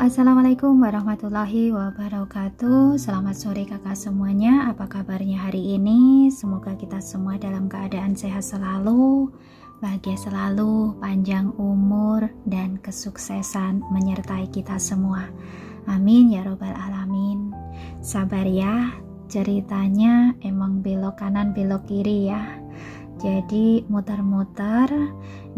Assalamualaikum warahmatullahi wabarakatuh. Selamat sore kakak semuanya. Apa kabarnya hari ini? Semoga kita semua dalam keadaan sehat selalu, bahagia selalu, panjang umur dan kesuksesan menyertai kita semua. Amin ya robbal alamin. Sabar ya, ceritanya emang belok kanan belok kiri ya. Jadi muter-muter,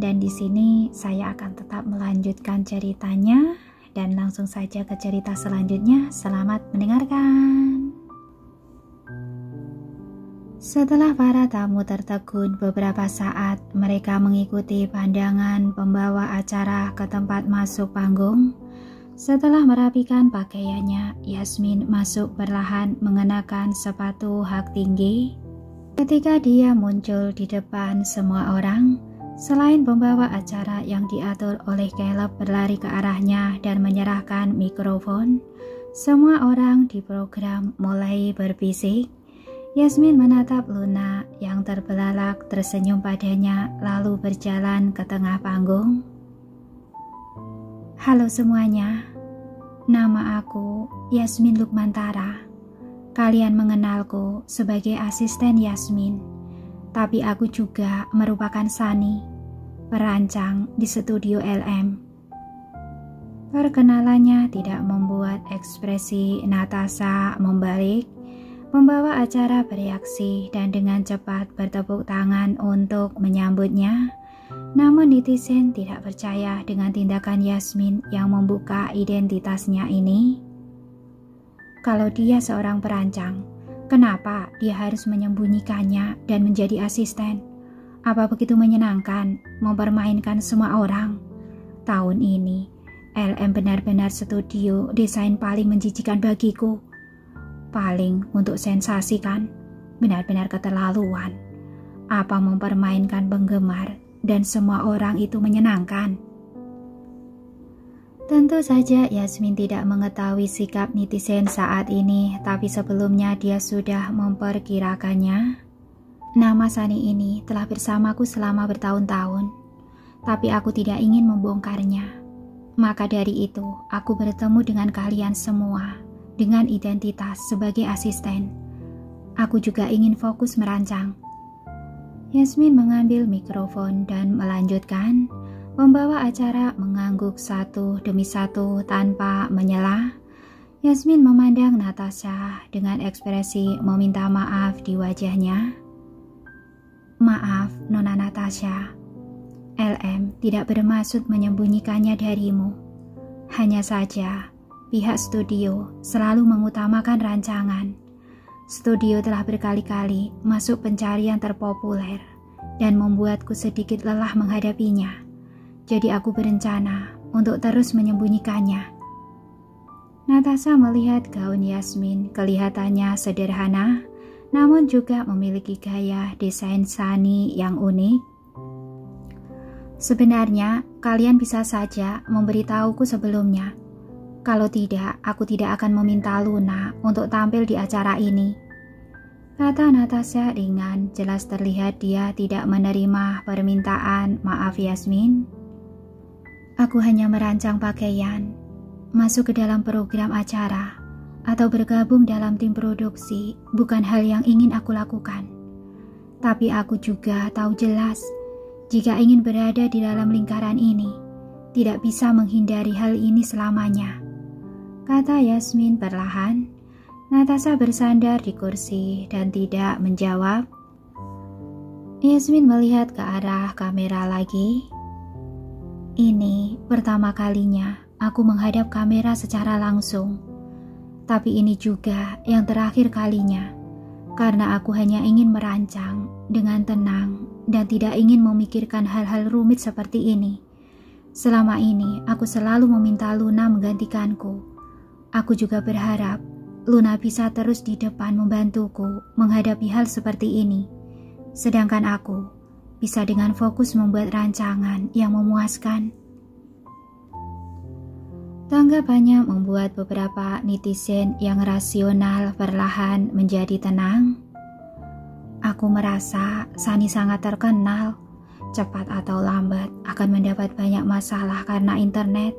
dan di sini saya akan tetap melanjutkan ceritanya. Dan langsung saja ke cerita selanjutnya. Selamat mendengarkan. Setelah para tamu tertegun beberapa saat, mereka mengikuti pandangan pembawa acara ke tempat masuk panggung. Setelah merapikan pakaiannya, Yasmin masuk perlahan mengenakan sepatu hak tinggi. Ketika dia muncul di depan semua orang, selain pembawa acara yang diatur oleh Caleb berlari ke arahnya dan menyerahkan mikrofon, semua orang di program mulai berbisik. Yasmin menatap Luna yang terbelalak tersenyum padanya lalu berjalan ke tengah panggung. Halo semuanya, nama aku Yasmin Lukmantara. Kalian mengenalku sebagai asisten Yasmin. Tapi aku juga merupakan Sani, perancang di studio LM. Perkenalannya tidak membuat ekspresi Natasha membalik. Pembawa acara bereaksi dan dengan cepat bertepuk tangan untuk menyambutnya. Namun netizen tidak percaya dengan tindakan Yasmin yang membuka identitasnya ini. Kalau dia seorang perancang, kenapa dia harus menyembunyikannya dan menjadi asisten? Apa begitu menyenangkan mempermainkan semua orang? Tahun ini, LM benar-benar studio desain paling menjijikan bagiku. Paling untuk sensasi kan? Benar-benar keterlaluan. Apa mempermainkan penggemar dan semua orang itu menyenangkan? Tentu saja Yasmin tidak mengetahui sikap netizen saat ini, tapi sebelumnya dia sudah memperkirakannya. Nama Sani ini telah bersamaku selama bertahun-tahun, tapi aku tidak ingin membongkarnya. Maka dari itu, aku bertemu dengan kalian semua dengan identitas sebagai asisten. Aku juga ingin fokus merancang. Yasmin mengambil mikrofon dan melanjutkan. Pembawa acara mengangguk satu demi satu tanpa menyela. Yasmin memandang Natasha dengan ekspresi meminta maaf di wajahnya. Maaf, Nona Natasha. LM tidak bermaksud menyembunyikannya darimu. Hanya saja, pihak studio selalu mengutamakan rancangan. Studio telah berkali-kali masuk pencarian terpopuler dan membuatku sedikit lelah menghadapinya. Jadi aku berencana untuk terus menyembunyikannya. Natasha melihat gaun Yasmin kelihatannya sederhana, namun juga memiliki gaya desain Sani yang unik. Sebenarnya, kalian bisa saja memberitahuku sebelumnya. Kalau tidak, aku tidak akan meminta Luna untuk tampil di acara ini. Kata Natasha ringan, jelas terlihat dia tidak menerima permintaan maaf Yasmin. Aku hanya merancang pakaian, masuk ke dalam program acara, atau bergabung dalam tim produksi bukan hal yang ingin aku lakukan. Tapi aku juga tahu jelas, jika ingin berada di dalam lingkaran ini, tidak bisa menghindari hal ini selamanya. Kata Yasmin perlahan. Natasha bersandar di kursi dan tidak menjawab. Yasmin melihat ke arah kamera lagi. Ini pertama kalinya aku menghadap kamera secara langsung. Tapi ini juga yang terakhir kalinya, karena aku hanya ingin merancang dengan tenang dan tidak ingin memikirkan hal-hal rumit seperti ini. Selama ini aku selalu meminta Luna menggantikanku. Aku juga berharap Luna bisa terus di depan membantuku menghadapi hal seperti ini. Sedangkan aku bisa dengan fokus membuat rancangan yang memuaskan. Tanggapannya membuat beberapa netizen yang rasional perlahan menjadi tenang. Aku merasa Sani sangat terkenal. Cepat atau lambat akan mendapat banyak masalah karena internet.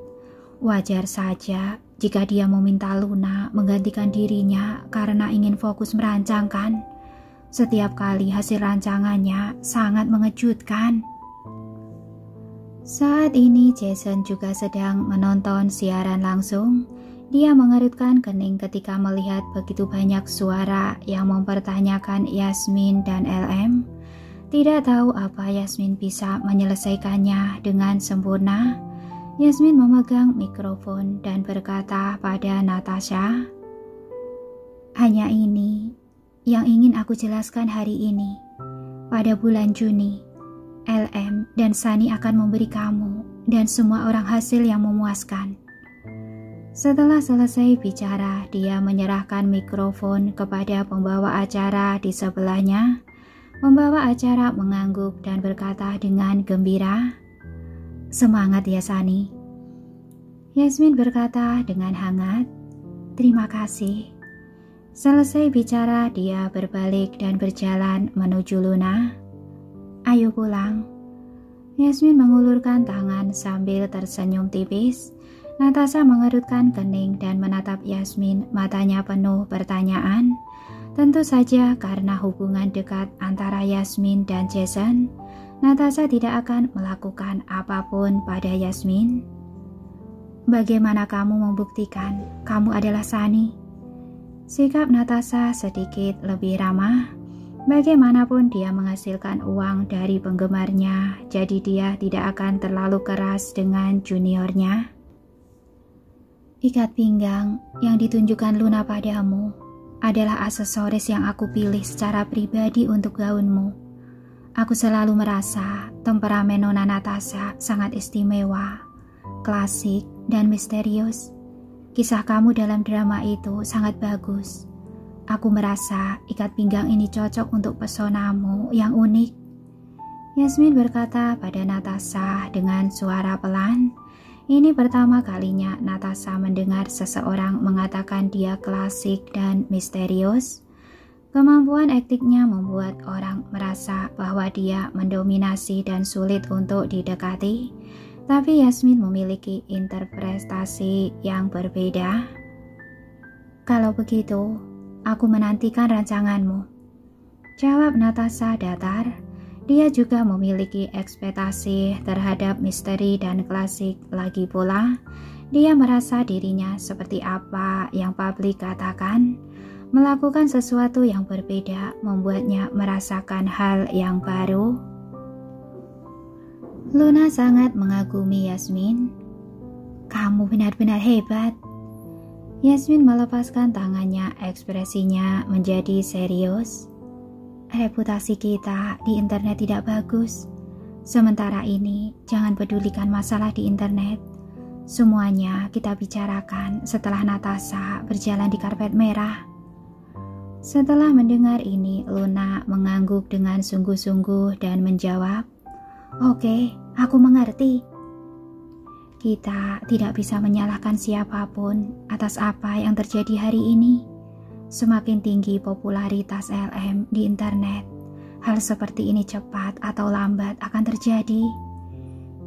Wajar saja jika dia meminta Luna menggantikan dirinya karena ingin fokus merancangkan. Setiap kali hasil rancangannya sangat mengejutkan. Saat ini Jason juga sedang menonton siaran langsung. Dia mengerutkan kening ketika melihat begitu banyak suara yang mempertanyakan Yasmin dan LM. Tidak tahu apa Yasmin bisa menyelesaikannya dengan sempurna. Yasmin memegang mikrofon dan berkata pada Natasha, "Hanya ini yang ingin aku jelaskan hari ini. Pada bulan Juni, LM dan Sunny akan memberi kamu dan semua orang hasil yang memuaskan." Setelah selesai bicara, dia menyerahkan mikrofon kepada pembawa acara di sebelahnya. Pembawa acara mengangguk dan berkata dengan gembira, "Semangat ya Sunny." Yasmin berkata dengan hangat, "Terima kasih." Selesai bicara, dia berbalik dan berjalan menuju Luna. "Ayo pulang." Yasmin mengulurkan tangan sambil tersenyum tipis. Natasha mengerutkan kening dan menatap Yasmin, matanya penuh pertanyaan. Tentu saja karena hubungan dekat antara Yasmin dan Jason, Natasha tidak akan melakukan apapun pada Yasmin. "Bagaimana kamu membuktikan kamu adalah Sunny?" Sikap Natasha sedikit lebih ramah. Bagaimanapun dia menghasilkan uang dari penggemarnya, jadi dia tidak akan terlalu keras dengan juniornya. "Ikat pinggang yang ditunjukkan Luna padamu adalah aksesoris yang aku pilih secara pribadi untuk gaunmu. Aku selalu merasa temperamen Nona Natasha sangat istimewa, klasik, dan misterius. Kisah kamu dalam drama itu sangat bagus. Aku merasa ikat pinggang ini cocok untuk pesonamu yang unik." Yasmin berkata pada Natasha dengan suara pelan. Ini pertama kalinya Natasha mendengar seseorang mengatakan dia klasik dan misterius. Kemampuan aktingnya membuat orang merasa bahwa dia mendominasi dan sulit untuk didekati. Tapi Yasmin memiliki interpretasi yang berbeda. "Kalau begitu, aku menantikan rancanganmu," jawab Natasha datar. Dia juga memiliki ekspektasi terhadap misteri dan klasik. Lagi pula, dia merasa dirinya seperti apa yang publik katakan. Melakukan sesuatu yang berbeda membuatnya merasakan hal yang baru. Luna sangat mengagumi Yasmin. "Kamu benar-benar hebat." Yasmin melepaskan tangannya, ekspresinya menjadi serius. "Reputasi kita di internet tidak bagus. Sementara ini, jangan pedulikan masalah di internet. Semuanya kita bicarakan setelah Natasha berjalan di karpet merah." Setelah mendengar ini, Luna mengangguk dengan sungguh-sungguh dan menjawab, "Oke, aku mengerti." Kita tidak bisa menyalahkan siapapun atas apa yang terjadi hari ini. Semakin tinggi popularitas LM di internet, hal seperti ini cepat atau lambat akan terjadi.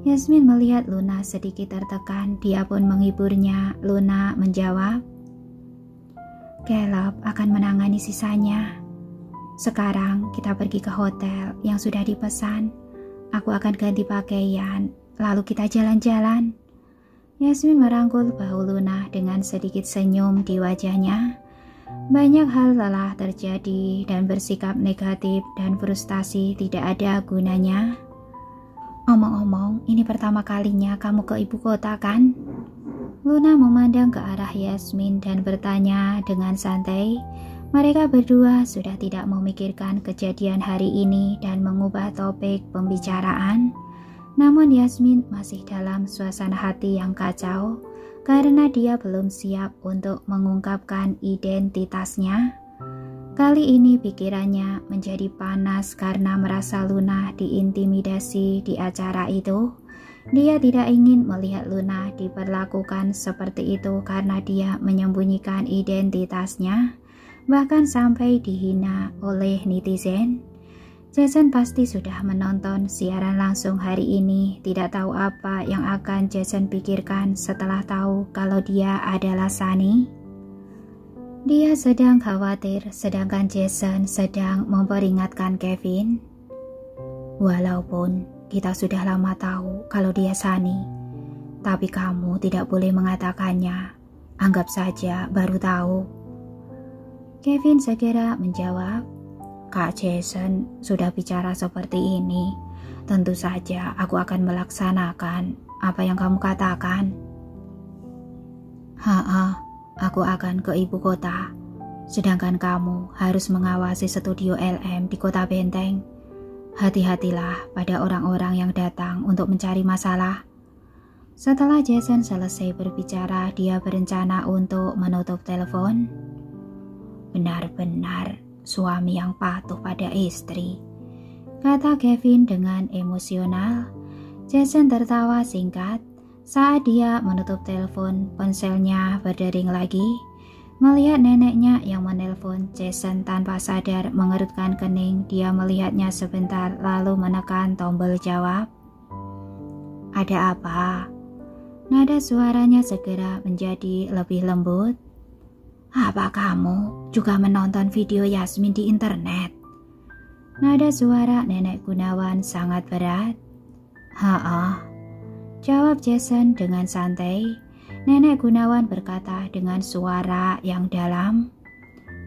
Yasmin melihat Luna sedikit tertekan, dia pun menghiburnya. Luna menjawab, "Caleb akan menangani sisanya. Sekarang kita pergi ke hotel yang sudah dipesan. Aku akan ganti pakaian, lalu kita jalan-jalan." Yasmin merangkul bahu Luna dengan sedikit senyum di wajahnya. Banyak hal telah terjadi dan bersikap negatif dan frustasi tidak ada gunanya. "Omong-omong, ini pertama kalinya kamu ke ibu kota kan?" Luna memandang ke arah Yasmin dan bertanya dengan santai. Mereka berdua sudah tidak memikirkan kejadian hari ini dan mengubah topik pembicaraan. Namun Yasmin masih dalam suasana hati yang kacau karena dia belum siap untuk mengungkapkan identitasnya. Kali ini pikirannya menjadi panas karena merasa Luna diintimidasi di acara itu. Dia tidak ingin melihat Luna diperlakukan seperti itu karena dia menyembunyikan identitasnya, bahkan sampai dihina oleh netizen. Jason pasti sudah menonton siaran langsung hari ini. Tidak tahu apa yang akan Jason pikirkan setelah tahu kalau dia adalah Sunny. Dia sedang khawatir, sedangkan Jason sedang memperingatkan Kevin. Walaupun kita sudah lama tahu kalau dia Sunny, tapi kamu tidak boleh mengatakannya. Anggap saja baru tahu. Kevin segera menjawab, Kak Jason sudah bicara seperti ini. Tentu saja aku akan melaksanakan apa yang kamu katakan. Aku akan ke ibu kota. Sedangkan kamu harus mengawasi studio LM di kota Benteng. Hati-hatilah pada orang-orang yang datang untuk mencari masalah. Setelah Jason selesai berbicara, dia berencana untuk menutup telepon. Benar-benar suami yang patuh pada istri, kata Kevin dengan emosional. Jason tertawa singkat. Saat dia menutup telepon, ponselnya berdering lagi. Melihat neneknya yang menelpon, Jason tanpa sadar mengerutkan kening. Dia melihatnya sebentar lalu menekan tombol jawab. Ada apa? Nada suaranya segera menjadi lebih lembut. Apa kamu juga menonton video Yasmin di internet? Nada suara Nenek Gunawan sangat berat. Jawab Jason dengan santai. Nenek Gunawan berkata dengan suara yang dalam.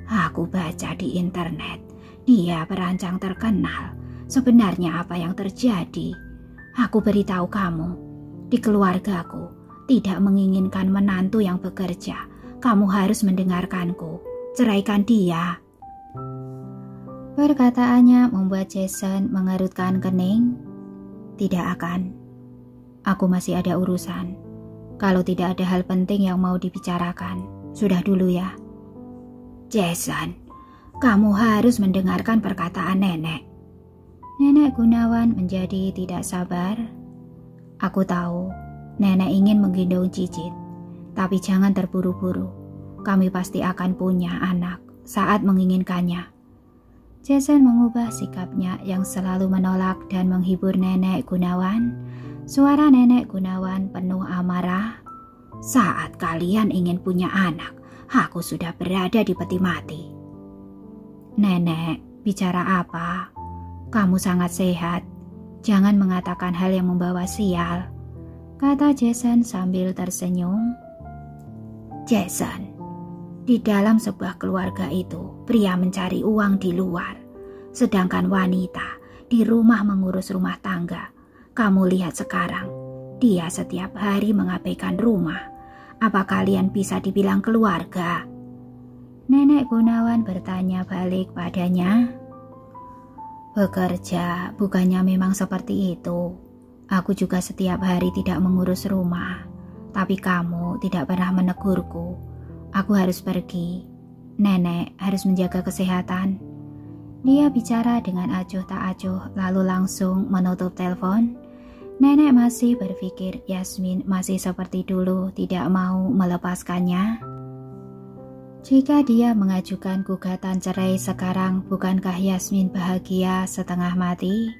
Aku baca di internet, dia perancang terkenal. Sebenarnya apa yang terjadi? Aku beritahu kamu, di keluargaku tidak menginginkan menantu yang bekerja. Kamu harus mendengarkanku. Ceraikan dia. Perkataannya membuat Jason mengerutkan kening. Tidak akan. Aku masih ada urusan. Kalau tidak ada hal penting yang mau dibicarakan, sudah dulu ya. Jason, kamu harus mendengarkan perkataan nenek. Nenek Gunawan menjadi tidak sabar. Aku tahu, nenek ingin menggendong Cicit. Tapi jangan terburu-buru. Kami pasti akan punya anak saat menginginkannya. Jason mengubah sikapnya yang selalu menolak dan menghibur Nenek Gunawan. Suara Nenek Gunawan penuh amarah. Saat kalian ingin punya anak, aku sudah berada di peti mati. Nenek, bicara apa? Kamu sangat sehat. Jangan mengatakan hal yang membawa sial, kata Jason sambil tersenyum. Jason, di dalam sebuah keluarga itu, pria mencari uang di luar, sedangkan wanita di rumah mengurus rumah tangga. Kamu lihat sekarang, dia setiap hari mengabaikan rumah. Apa kalian bisa dibilang keluarga? Nenek Gunawan bertanya balik padanya. Bekerja bukannya memang seperti itu. Aku juga setiap hari tidak mengurus rumah. Tapi kamu tidak pernah menegurku. Aku harus pergi. Nenek harus menjaga kesehatan. Dia bicara dengan acuh tak acuh lalu langsung menutup telepon. Nenek masih berpikir Yasmin masih seperti dulu tidak mau melepaskannya. Jika dia mengajukan gugatan cerai sekarang, bukankah Yasmin bahagia setengah mati?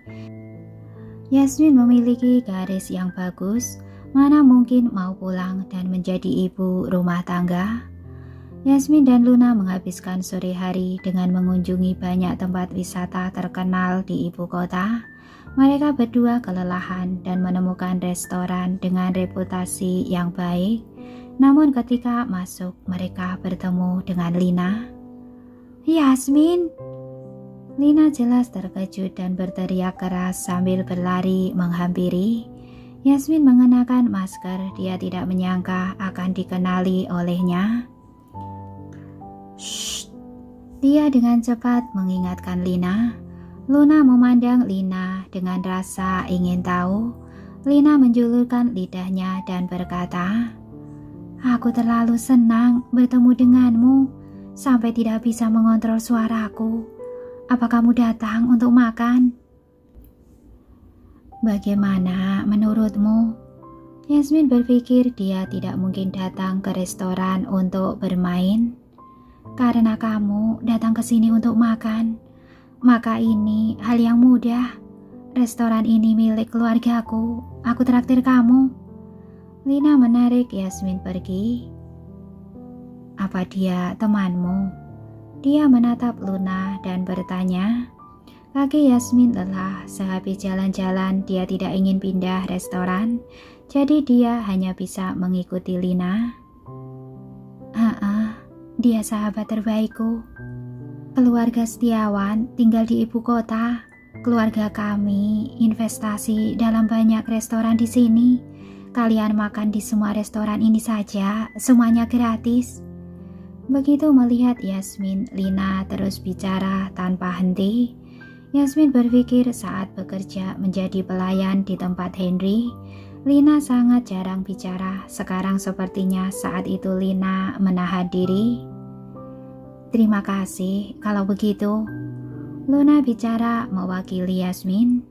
Yasmin memiliki garis yang bagus. Mana mungkin mau pulang dan menjadi ibu rumah tangga? Yasmin dan Luna menghabiskan sore hari dengan mengunjungi banyak tempat wisata terkenal di ibu kota. Mereka berdua kelelahan dan menemukan restoran dengan reputasi yang baik. Namun ketika masuk, mereka bertemu dengan Lina. Yasmin! Lina jelas terkejut dan berteriak keras sambil berlari menghampiri. Yasmin mengenakan masker, dia tidak menyangka akan dikenali olehnya. Shh. Dia dengan cepat mengingatkan Lina. Luna memandang Lina dengan rasa ingin tahu. Lina menjulurkan lidahnya dan berkata, Aku terlalu senang bertemu denganmu sampai tidak bisa mengontrol suaraku. Apa kamu datang untuk makan? Bagaimana menurutmu? Yasmin berpikir dia tidak mungkin datang ke restoran untuk bermain. Karena kamu datang ke sini untuk makan, Maka ini hal yang mudah. Restoran ini milik keluargaku. Aku traktir kamu. Lina menarik Yasmin pergi. Apa dia temanmu? Dia menatap Luna dan bertanya. Kaki Yasmin lelah. Sehabis jalan-jalan dia tidak ingin pindah restoran. Jadi dia hanya bisa mengikuti Lina. Dia sahabat terbaikku. Keluarga Setiawan tinggal di ibu kota. Keluarga kami investasi dalam banyak restoran di sini. Kalian makan di semua restoran ini saja, semuanya gratis. Begitu melihat Yasmin, Lina terus bicara tanpa henti. Yasmin berpikir saat bekerja menjadi pelayan di tempat Henry, Lina sangat jarang bicara. Sekarang sepertinya saat itu Lina menahan diri. Terima kasih kalau begitu. Luna bicara mewakili Yasmin.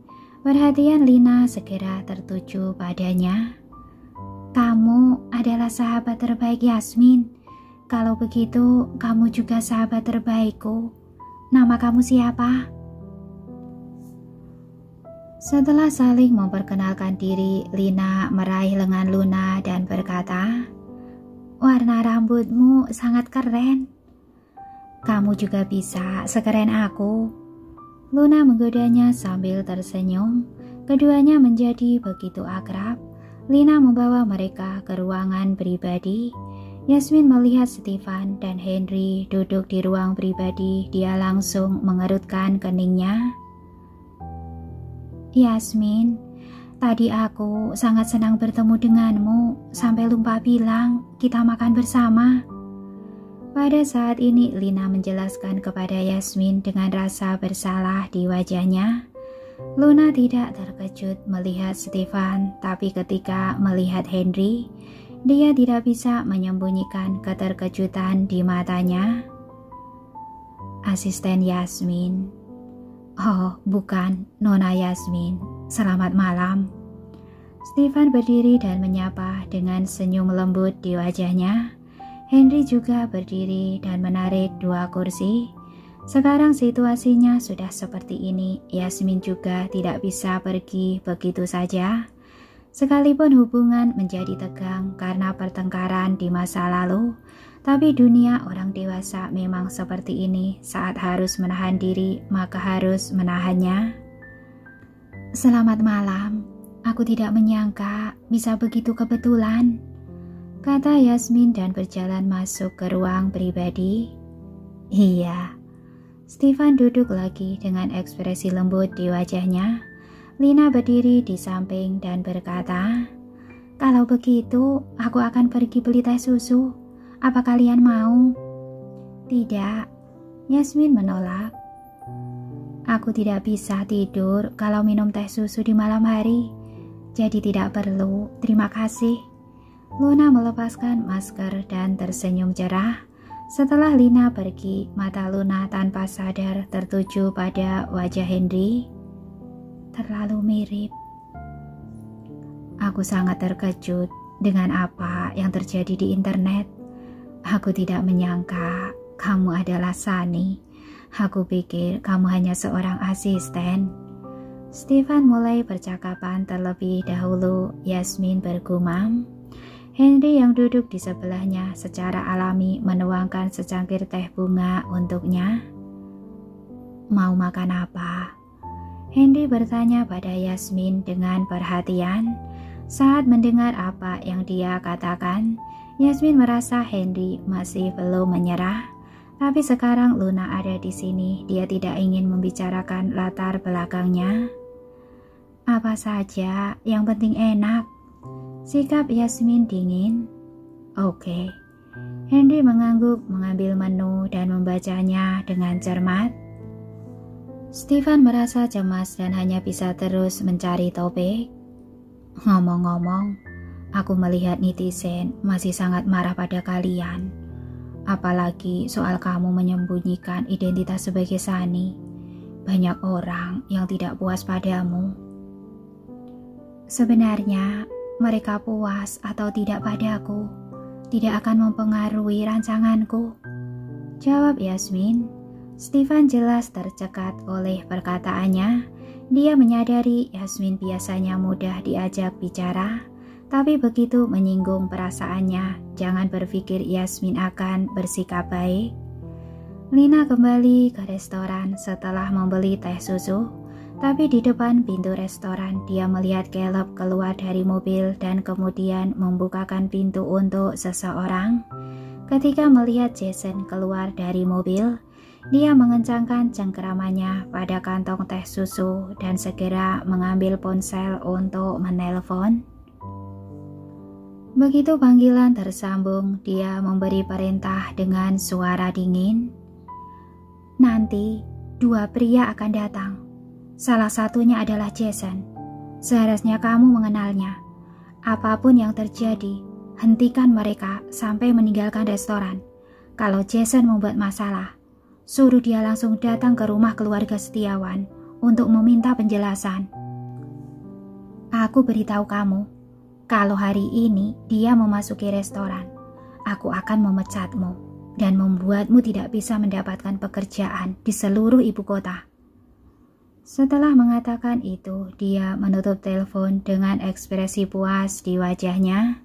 Perhatian Lina segera tertuju padanya. Kamu adalah sahabat terbaik Yasmin. Kalau begitu, kamu juga sahabat terbaikku. Nama kamu siapa? Setelah saling memperkenalkan diri, Lina meraih lengan Luna dan berkata, warna rambutmu sangat keren. Kamu juga bisa sekeren aku. Luna menggodanya sambil tersenyum. Keduanya menjadi begitu akrab. Lina membawa mereka ke ruangan pribadi. Yasmin melihat Stefan dan Henry duduk di ruang pribadi. Dia langsung mengerutkan keningnya. Yasmin, tadi aku sangat senang bertemu denganmu. Sampai lupa bilang kita makan bersama. Pada saat ini Lina menjelaskan kepada Yasmin dengan rasa bersalah di wajahnya. Luna tidak terkejut melihat Stefan, tapi ketika melihat Henry, dia tidak bisa menyembunyikan keterkejutan di matanya. Asisten Yasmin. Oh, bukan, Nona Yasmin. Selamat malam. Stefan berdiri dan menyapa dengan senyum lembut di wajahnya. Henry juga berdiri dan menarik 2 kursi. Sekarang situasinya sudah seperti ini. Yasmin juga tidak bisa pergi begitu saja. Sekalipun hubungan menjadi tegang karena pertengkaran di masa lalu, tapi dunia orang dewasa memang seperti ini. Saat harus menahan diri, maka harus menahannya. Selamat malam. Aku tidak menyangka bisa begitu kebetulan, kata Yasmin dan berjalan masuk ke ruang pribadi. Iya. Stefan duduk lagi dengan ekspresi lembut di wajahnya. Lina berdiri di samping dan berkata, kalau begitu aku akan pergi beli teh susu. Apa kalian mau? Tidak. Yasmin menolak. Aku tidak bisa tidur kalau minum teh susu di malam hari. Jadi tidak perlu. Terima kasih. Luna melepaskan masker dan tersenyum cerah. Setelah Lina pergi, mata Luna tanpa sadar tertuju pada wajah Henry. Terlalu mirip. Aku sangat terkejut dengan apa yang terjadi di internet. Aku tidak menyangka kamu adalah Sunny. Aku pikir kamu hanya seorang asisten. Stefan mulai percakapan terlebih dahulu. Yasmin bergumam. Henry yang duduk di sebelahnya secara alami menuangkan secangkir teh bunga untuknya. Mau makan apa? Henry bertanya pada Yasmin dengan perhatian. Saat mendengar apa yang dia katakan, Yasmin merasa Henry masih belum menyerah. Tapi sekarang Luna ada di sini, dia tidak ingin membicarakan latar belakangnya. Apa saja, yang penting enak. Sikap Yasmin dingin. Oke. Henry mengangguk mengambil menu dan membacanya dengan cermat. Stefan merasa cemas dan hanya bisa terus mencari topik. Ngomong-ngomong, aku melihat netizen masih sangat marah pada kalian. Apalagi soal kamu menyembunyikan identitas sebagai Sunny. Banyak orang yang tidak puas padamu. Sebenarnya, mereka puas atau tidak padaku tidak akan mempengaruhi rancanganku, jawab Yasmin. Stefan jelas tercekat oleh perkataannya. Dia menyadari Yasmin biasanya mudah diajak bicara, tapi begitu menyinggung perasaannya, jangan berpikir Yasmin akan bersikap baik. Lina kembali ke restoran setelah membeli teh susu, tapi di depan pintu restoran dia melihat Caleb keluar dari mobil dan kemudian membukakan pintu untuk seseorang. Ketika melihat Jason keluar dari mobil, dia mengencangkan cengkeramannya pada kantong teh susu dan segera mengambil ponsel untuk menelpon. Begitu panggilan tersambung, dia memberi perintah dengan suara dingin. Nanti, 2 pria akan datang. Salah satunya adalah Jason. Seharusnya kamu mengenalnya. Apapun yang terjadi, hentikan mereka sampai meninggalkan restoran. Kalau Jason membuat masalah, suruh dia langsung datang ke rumah keluarga Setiawan untuk meminta penjelasan. Aku beritahu kamu, kalau hari ini dia memasuki restoran, aku akan memecatmu dan membuatmu tidak bisa mendapatkan pekerjaan di seluruh ibu kota. Setelah mengatakan itu, dia menutup telepon dengan ekspresi puas di wajahnya.